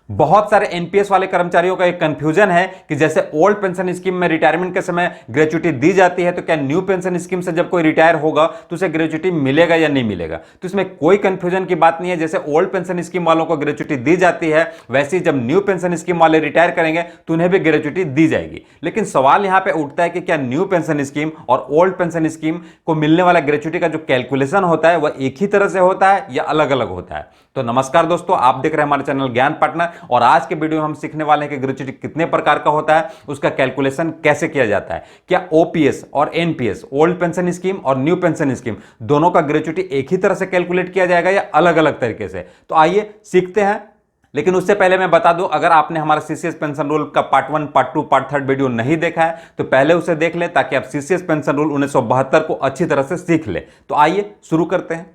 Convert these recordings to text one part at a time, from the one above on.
बहुत सारे एनपीएस वाले कर्मचारियों का एक कंफ्यूजन है कि जैसे ओल्ड पेंशन स्कीम में रिटायरमेंट के समय ग्रेच्युटी दी जाती है, तो क्या न्यू पेंशन स्कीम से जब कोई रिटायर होगा तो उसे ग्रेच्युटी मिलेगा या नहीं मिलेगा। तो इसमें कोई कंफ्यूजन की बात नहीं है। जैसे ओल्ड पेंशन स्कीम वालों को ग्रेच्युटी दी जाती है, वैसे ही जब न्यू पेंशन स्कीम वाले रिटायर करेंगे तो उन्हें भी ग्रेच्युटी दी जाएगी। लेकिन सवाल यहां पर उठता है कि क्या न्यू पेंशन स्कीम और ओल्ड पेंशन स्कीम को मिलने वाला ग्रेच्युटी का जो कैलकुलेशन होता है वह एक ही तरह से होता है या अलग अलग होता है। तो नमस्कार दोस्तों, आप देख रहे हैं हमारे चैनल ज्ञान पार्टनर, और आज के वीडियो में हम सीखने वाले हैं कि ग्रेच्युटी कितने प्रकार का होता है, उसका कैलकुलेशन कैसे किया जाता है, क्या ओपीएस और एनपीएस ओल्ड पेंशन स्कीम और न्यू पेंशन स्कीम दोनों का ग्रेच्युटी एक ही तरह से कैलकुलेट किया जाएगा या अलग अलग तरीके से। तो आइए सीखते हैं। लेकिन उससे पहले मैं बता दूं, अगर आपने हमारा सीसीएस पेंशन रूल का पार्ट 1, पार्ट 2, पार्ट 3 वीडियो नहीं देखा है तो पहले उसे देख लें, ताकि आप सीसीएस पेंशन रूल 1972 को अच्छी तरह से सीख लें। तो आइए शुरू करते हैं।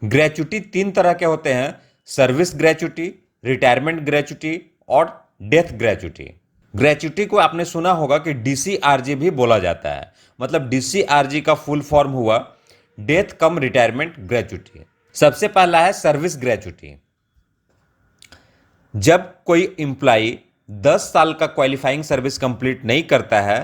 ग्रेच्युटी तीन तरह के होते हैं: सर्विस ग्रेच्युटी, रिटायरमेंट ग्रेच्युटी और डेथ ग्रेच्युटी। ग्रेच्युटी को आपने सुना होगा कि डीसीआरजी भी बोला जाता है। मतलब डीसीआरजी का फुल फॉर्म हुआ डेथ कम रिटायरमेंट ग्रेच्युटी। सबसे पहला है सर्विस ग्रेच्युटी। जब कोई इंप्लॉय 10 साल का क्वालिफाइंग सर्विस कंप्लीट नहीं करता है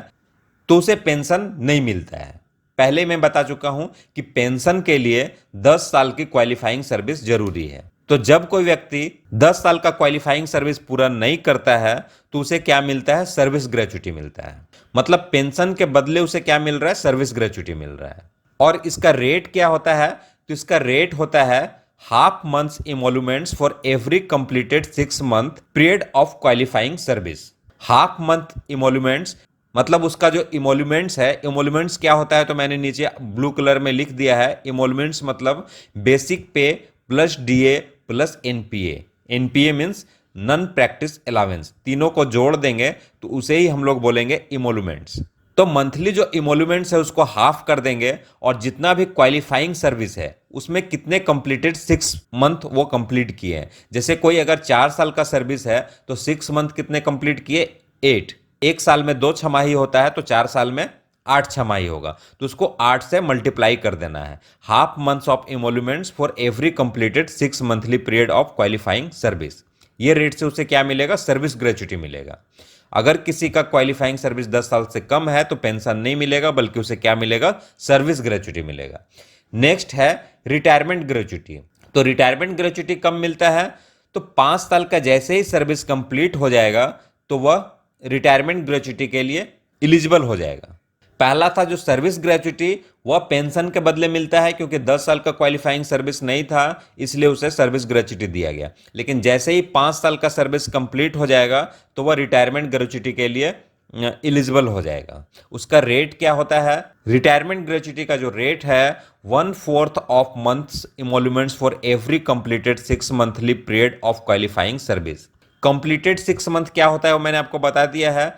तो उसे पेंशन नहीं मिलता है। पहले मैं बता चुका हूं कि पेंशन के लिए 10 साल की क्वालिफाइंग सर्विस जरूरी है। तो जब कोई व्यक्ति 10 साल का क्वालिफाइंग सर्विस पूरा नहीं करता है तो उसे क्या मिलता है? सर्विस ग्रेच्युटी मिलता है। मतलब पेंशन के बदले उसे क्या मिल रहा है? सर्विस ग्रेच्युटी मिल रहा है। और इसका रेट क्या होता है? तो इसका रेट होता है half months emoluments for every completed 6 month period of qualifying service. Half month emoluments मतलब उसका जो इमोल्यूमेंट्स है, इमोल्यूमेंट्स क्या होता है तो मैंने नीचे ब्लू कलर में लिख दिया है। इमोल्यूमेंट्स मतलब बेसिक पे plus DA plus NPA. NPA means non practice allowance. तीनों को जोड़ देंगे तो उसे ही हम लोग बोलेंगे इमोल्यूमेंट्स। तो मंथली जो इमोल्यूमेंट्स है उसको हाफ कर देंगे, और जितना भी क्वालिफाइंग सर्विस है उसमें कितने कंप्लीटेड 6 मंथ वो कंप्लीट किए हैं। जैसे कोई अगर 4 साल का सर्विस है तो 6 मंथ कितने कंप्लीट किए? 8। एक साल में 2 छमाही होता है तो 4 साल में 8 छमाही होगा, तो उसको 8 से मल्टीप्लाई कर देना है। Half months of emoluments for every completed 6 monthly period of qualifying service. ये रेट से उसे क्या मिलेगा? सर्विस ग्रेच्युटी मिलेगा। अगर किसी का क्वालिफाइंग सर्विस 10 साल से कम है तो पेंशन नहीं मिलेगा, बल्कि उसे क्या मिलेगा? सर्विस ग्रेच्युटी मिलेगा। नेक्स्ट है रिटायरमेंट ग्रेच्युटी। तो रिटायरमेंट ग्रेच्युटी कब मिलता है? तो 5 साल का जैसे ही सर्विस कंप्लीट हो जाएगा तो वह रिटायरमेंट ग्रेच्युटी के लिए एलिजिबल हो जाएगा। पहला था जो सर्विस ग्रेच्युटी, वह पेंशन के बदले मिलता है, क्योंकि 10 साल का क्वालिफाइंग सर्विस नहीं था इसलिए उसे सर्विस ग्रेच्युटी दिया गया। लेकिन जैसे ही 5 साल का सर्विस कंप्लीट हो जाएगा तो वह रिटायरमेंट ग्रेच्युटी के लिए एलिजिबल हो जाएगा। उसका रेट क्या होता है? रिटायरमेंट ग्रेच्युटी का जो रेट है 1/4 of months emoluments for every completed 6 monthly period of qualifying service. Completed 6 month क्या होता है वो मैंने आपको बता दिया है।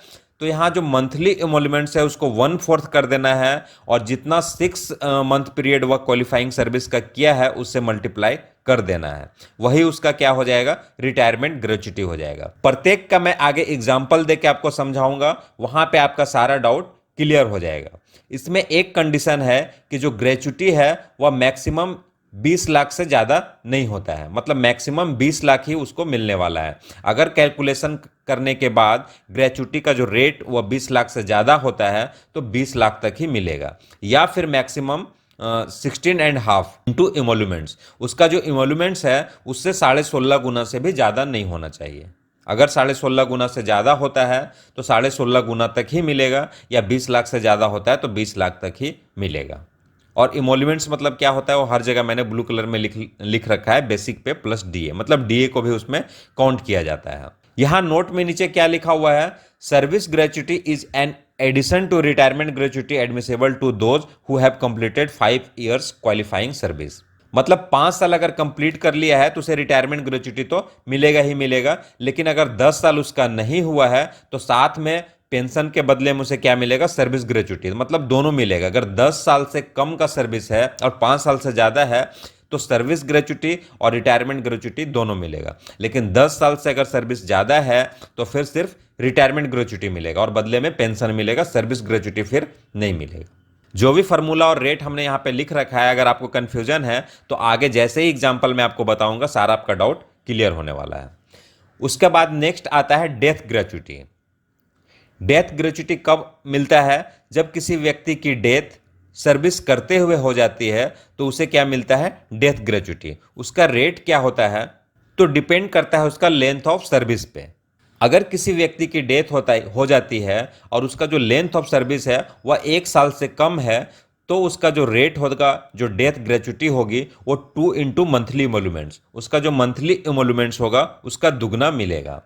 तो यहाँ जो मंथली इमोल्यूमेंट्स है उसको 1/4 कर देना है, और जितना 6 मंथ पीरियड वह क्वालिफाइंग सर्विस का किया है उससे मल्टीप्लाई कर देना है। वही उसका क्या हो जाएगा? रिटायरमेंट ग्रेच्युटी हो जाएगा। प्रत्येक का मैं आगे एग्जाम्पल देके आपको समझाऊंगा, वहां पे आपका सारा डाउट क्लियर हो जाएगा। इसमें एक कंडीशन है कि जो ग्रेच्युटी है वह मैक्सिमम 20 लाख से ज़्यादा नहीं होता है। मतलब मैक्सिमम 20 लाख ही उसको मिलने वाला है। अगर कैलकुलेशन करने के बाद ग्रेच्युटी का जो रेट वह 20 लाख से ज़्यादा होता है तो 20 लाख तक ही मिलेगा, या फिर मैक्सिमम 16.5 इंटू इमोल्यूमेंट्स। उसका जो इमोल्यूमेंट्स है उससे 16.5 गुना से भी ज़्यादा नहीं होना चाहिए। अगर 16.5 गुना से ज़्यादा होता है तो 16.5 गुना तक ही मिलेगा, या 20 लाख से ज़्यादा होता है तो 20 लाख तक ही मिलेगा। और इमोल्यूमेंट्स मतलब क्या होता है वो हर जगह मैंने ब्लू कलर में लिख रखा है, बेसिक पे प्लस डीए। मतलब डीए को भी उसमें काउंट किया जाता है। यहां नोट में नीचे क्या लिखा हुआ है? Service gratuity is an addition to retirement gratuity admissible to those who have completed 5 years qualifying service. मतलब 5 साल अगर कंप्लीट कर लिया है तो उसे रिटायरमेंट ग्रेच्युटी तो मिलेगा ही मिलेगा, लेकिन अगर 10 साल उसका नहीं हुआ है तो साथ में पेंशन के बदले में उसे क्या मिलेगा? Service gratuity. मतलब दोनों मिलेगा। अगर 10 साल से कम का सर्विस है और 5 साल से ज़्यादा है तो सर्विस ग्रेच्युटी और रिटायरमेंट ग्रेच्युटी दोनों मिलेगा। लेकिन 10 साल से अगर सर्विस ज़्यादा है तो फिर सिर्फ रिटायरमेंट ग्रेच्युटी मिलेगा और बदले में पेंशन मिलेगा, सर्विस ग्रेच्युटी फिर नहीं मिलेगा। जो भी फार्मूला और रेट हमने यहाँ पे लिख रखा है, अगर आपको कन्फ्यूजन है तो आगे जैसे ही एग्जाम्पल मैं आपको बताऊंगा सारा आपका डाउट क्लियर होने वाला है। उसके बाद नेक्स्ट आता है डेथ ग्रेच्युटी। डेथ ग्रेच्युटी कब मिलता है? जब किसी व्यक्ति की डेथ सर्विस करते हुए हो जाती है तो उसे क्या मिलता है? Death gratuity. उसका रेट क्या होता है? तो डिपेंड करता है उसका लेंथ ऑफ सर्विस पे। अगर किसी व्यक्ति की डेथ हो जाती है और उसका जो लेंथ ऑफ सर्विस है वह 1 साल से कम है, तो उसका जो रेट होगा, जो डेथ ग्रेच्युटी होगी, वो 2 × मंथली इमोल्यूमेंट्स, उसका जो मंथली इमोल्यूमेंट्स होगा उसका दुगना मिलेगा।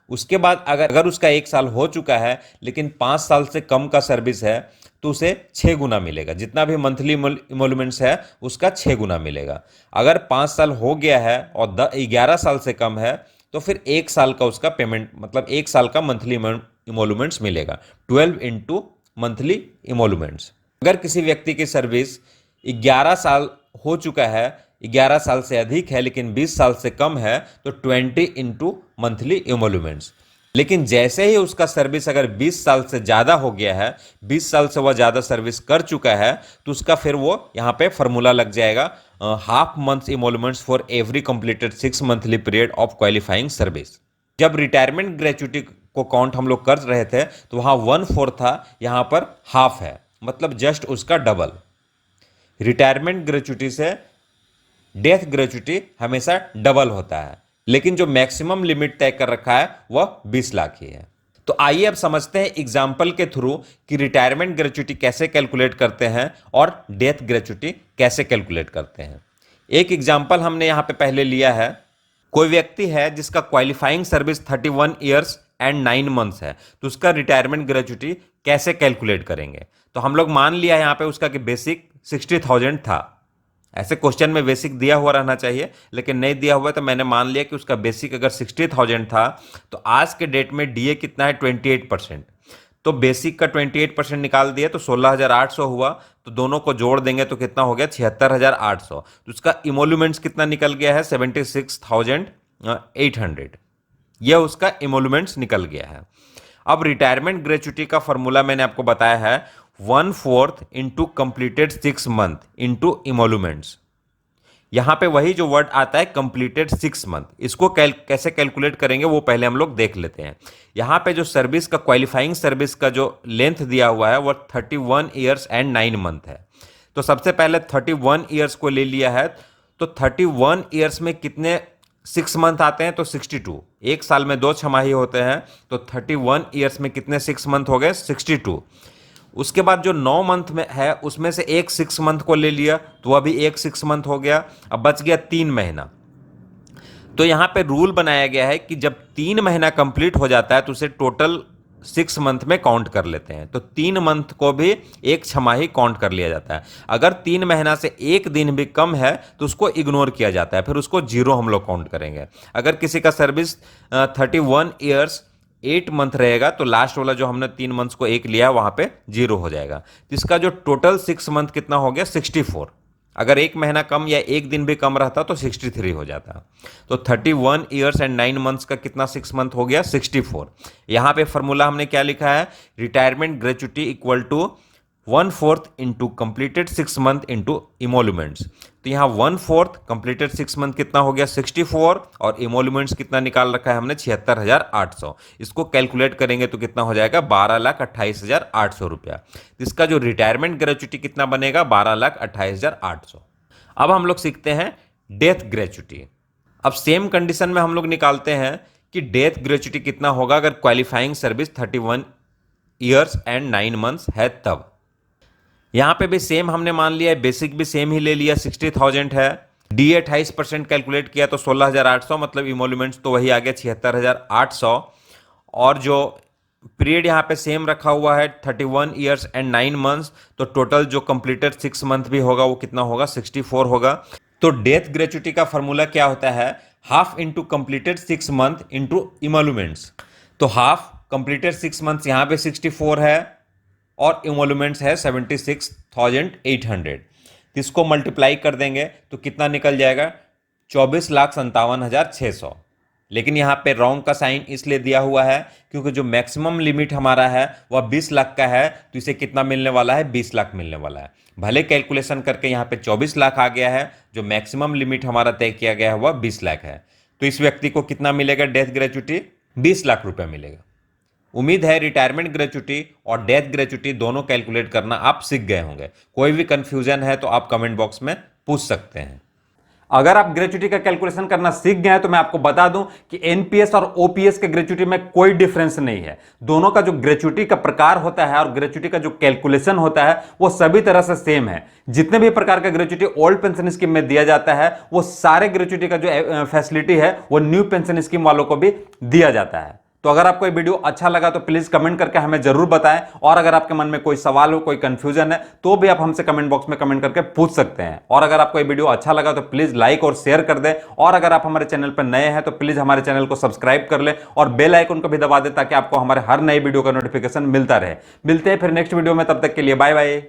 उसके बाद अगर अगर उसका 1 साल हो चुका है लेकिन 5 साल से कम का सर्विस है तो उसे 6 गुना मिलेगा। जितना भी मंथली इमोल्यूमेंट्स है उसका 6 गुना मिलेगा। अगर 5 साल हो गया है और 11 साल से कम है तो फिर 1 साल का उसका पेमेंट, मतलब 1 साल का मंथली इमोल्यूमेंट्स मिलेगा, 12 × मंथली इमोल्यूमेंट्स। अगर किसी व्यक्ति की सर्विस 11 साल हो चुका है, 11 साल से अधिक है लेकिन 20 साल से कम है, तो 20 × मंथली इमोल्यूमेंट्स। लेकिन जैसे ही उसका सर्विस अगर 20 साल से ज़्यादा हो गया है, 20 साल से वह ज़्यादा सर्विस कर चुका है, तो उसका फिर वो यहाँ पे फॉर्मूला लग जाएगा, half month emoluments for every completed 6 monthly period of qualifying service. जब रिटायरमेंट ग्रेच्युटी को काउंट हम लोग कर रहे थे तो वहाँ 1/4 था, यहाँ पर हाफ है, मतलब जस्ट उसका डबल। रिटायरमेंट ग्रेच्युटी से डेथ ग्रेच्युटी हमेशा डबल होता है, लेकिन जो मैक्सिमम लिमिट तय कर रखा है वह 20 लाख ही है। तो आइए अब समझते हैं एग्जाम्पल के थ्रू कि रिटायरमेंट ग्रेच्युटी कैसे कैलकुलेट करते हैं और डेथ ग्रेच्युटी कैसे कैलकुलेट करते हैं। एक एग्जाम्पल हमने यहाँ पे पहले लिया है। कोई व्यक्ति है जिसका qualifying service 31 years and 9 months है, तो उसका रिटायरमेंट ग्रेच्युटी कैसे कैलकुलेट करेंगे? तो हम लोग मान लिया यहाँ पे उसका कि बेसिक 60,000 था। ऐसे क्वेश्चन में बेसिक दिया हुआ रहना चाहिए, लेकिन नहीं दिया हुआ, तो मैंने मान लिया कि उसका बेसिक अगर 60,000 था तो आज के डेट में डीए कितना है? 28%। तो बेसिक का 28% निकाल दिए तो 16,800 हुआ, तो दोनों को जोड़ देंगे तो कितना हो गया? 76,800। तो उसका इमोल्यूमेंट्स कितना निकल गया है? 76,800। यह उसका इमोल्यूमेंट्स निकल गया है। अब रिटायरमेंट ग्रेच्युटी का फॉर्मूला मैंने आपको बताया है 1/4 × कंप्लीटेड 6 मंथ इंटू इमोल्यूमेंट्स। यहां पे वही जो वर्ड आता है कंप्लीटेड 6 मंथ, इसको कैसे कैलकुलेट करेंगे वो पहले हम लोग देख लेते हैं। यहां पे जो सर्विस का क्वालिफाइंग सर्विस का जो लेंथ दिया हुआ है वो 31 ईयर्स एंड 9 मंथ है। तो सबसे पहले 31 ईयर्स को ले लिया है, तो 31 ईयर्स में कितने 6 मंथ आते हैं? तो 62। एक साल में 2 छमाही होते हैं, तो 31 ईयर्स में कितने 6 मंथ हो गए? 62। उसके बाद जो 9 मंथ में है उसमें से एक 6 मंथ को ले लिया तो अभी एक 6 मंथ हो गया, अब बच गया 3 महीना। तो यहां पे रूल बनाया गया है कि जब 3 महीना कंप्लीट हो जाता है तो उसे टोटल 6 मंथ में काउंट कर लेते हैं। तो 3 मंथ को भी एक छमाही काउंट कर लिया जाता है। अगर 3 महीना से एक दिन भी कम है तो उसको इग्नोर किया जाता है, फिर उसको 0 हम लोग काउंट करेंगे। अगर किसी का सर्विस 31 ईयर्स 8 मंथ रहेगा तो लास्ट वाला जो हमने 3 मंथ्स को एक लिया वहां पे 0 हो जाएगा। तो इसका जो टोटल 6 मंथ कितना हो गया? 64। अगर एक महीना कम या एक दिन भी कम रहता तो 63 हो जाता। तो 31 ईयर्स एंड 9 मंथ्स का कितना 6 मंथ हो गया? 64। यहां पे फॉर्मूला हमने क्या लिखा है? Retirement gratuity equal to 1/4 × completed 6 month into emoluments. तो यहाँ 1/4 कंप्लीटेड 6 मंथ कितना हो गया? 64, और इमोल्यूमेंट्स कितना निकाल रखा है हमने? 76,800। इसको कैलकुलेट करेंगे तो कितना हो जाएगा? 12,28,800 रुपया। इसका जो रिटायरमेंट ग्रेच्युटी कितना बनेगा? 12,28,800। अब हम लोग सीखते हैं डेथ ग्रेच्युटी। अब सेम कंडीशन में हम लोग निकालते हैं कि डेथ ग्रेच्युटी कितना होगा अगर qualifying service 31 years and 9 months है तब। यहां पे भी सेम हमने मान लिया है, बेसिक भी सेम ही ले लिया, 60,000 है। डी 28% कैलकुलेट किया तो 16,800, मतलब इमोल्यूमेंट्स तो वही आ गया 76,800। और जो पीरियड यहाँ पे सेम रखा हुआ है 31 ईयर्स एंड 9 मंथ्स, तो टोटल जो कंप्लीटेड 6 मंथ भी होगा वो कितना होगा? 64 होगा। तो डेथ ग्रेच्युटी का फॉर्मूला क्या होता है? Half into completed 6 month into emoluments. तो हाफ कंप्लीटेड 6 मंथ्स यहाँ पे 64 है और इमोल्यूमेंट्स है 76,800। तो इसको मल्टीप्लाई कर देंगे तो कितना निकल जाएगा? 24,57,600। लेकिन यहाँ पे रॉन्ग का साइन इसलिए दिया हुआ है क्योंकि जो मैक्सिमम लिमिट हमारा है वह 20 लाख का है, तो इसे कितना मिलने वाला है? 20 लाख मिलने वाला है। भले कैलकुलेशन करके यहाँ पे 24 लाख आ गया है, जो मैक्सिमम लिमिट हमारा तय किया गया है वह 20 लाख है। तो इस व्यक्ति को कितना मिलेगा डेथ ग्रेच्युटी? 20 लाख रुपया मिलेगा। उम्मीद है रिटायरमेंट ग्रेच्युटी और डेथ ग्रेच्युटी दोनों कैलकुलेट करना आप सीख गए होंगे। कोई भी कंफ्यूजन है तो आप कमेंट बॉक्स में पूछ सकते हैं। अगर आप ग्रेच्युटी का कैलकुलेशन करना सीख गए हैं तो मैं आपको बता दूं कि एनपीएस और ओपीएस के ग्रेच्युटी में कोई डिफरेंस नहीं है। दोनों का जो ग्रेच्युटी का प्रकार होता है और ग्रेच्युटी का जो कैलकुलेशन होता है वो सभी तरह से सेम है। जितने भी प्रकार का ग्रेच्युटी ओल्ड पेंशन स्कीम में दिया जाता है वो सारे ग्रेच्युटी का जो फैसिलिटी है वो न्यू पेंशन स्कीम वालों को भी दिया जाता है। तो अगर आपको ये वीडियो अच्छा लगा तो प्लीज कमेंट करके हमें जरूर बताएं, और अगर आपके मन में कोई सवाल हो, कोई कंफ्यूजन है तो भी आप हमसे कमेंट बॉक्स में कमेंट करके पूछ सकते हैं। और अगर आपको ये वीडियो अच्छा लगा तो प्लीज लाइक और शेयर कर दें, और अगर आप हमारे चैनल पर नए हैं तो प्लीज हमारे चैनल को सब्सक्राइब कर लें और बेल आइकन को भी दबा दें ताकि आपको हमारे हर नए वीडियो का नोटिफिकेशन मिलता रहे। मिलते हैं फिर नेक्स्ट वीडियो में, तब तक के लिए बाय बाय।